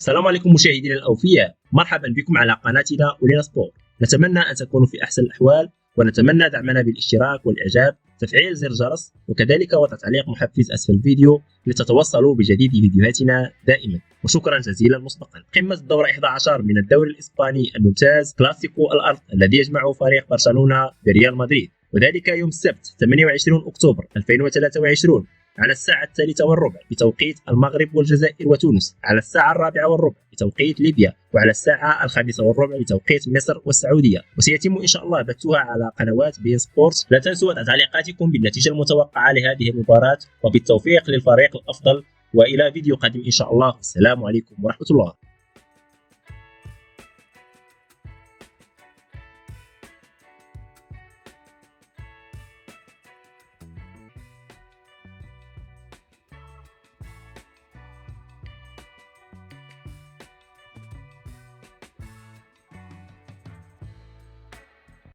السلام عليكم مشاهدينا الأوفياء، مرحبا بكم على قناتنا أولينا سبور. نتمنى أن تكونوا في أحسن الأحوال، ونتمنى دعمنا بالاشتراك والإعجاب، تفعيل زر الجرس، وكذلك وضع تعليق محفز أسفل الفيديو لتتوصلوا بجديد فيديوهاتنا دائما. وشكرا جزيلا مسبقا. قمة الدورة 11 من الدوري الإسباني الممتاز، كلاسيكو الأرض الذي يجمع فريق برشلونة بريال مدريد، وذلك يوم السبت 28 أكتوبر 2023 على الساعة 3:15 بتوقيت المغرب والجزائر وتونس، على الساعة 4:15 بتوقيت ليبيا، وعلى الساعة 5:15 بتوقيت مصر والسعودية. وسيتم إن شاء الله بثها على قنوات بين سبورت. لا تنسوا وضع تعليقاتكم بالنتيجة المتوقعة لهذه المباراة، وبالتوفيق للفريق الأفضل، وإلى فيديو قادم إن شاء الله. السلام عليكم ورحمة الله.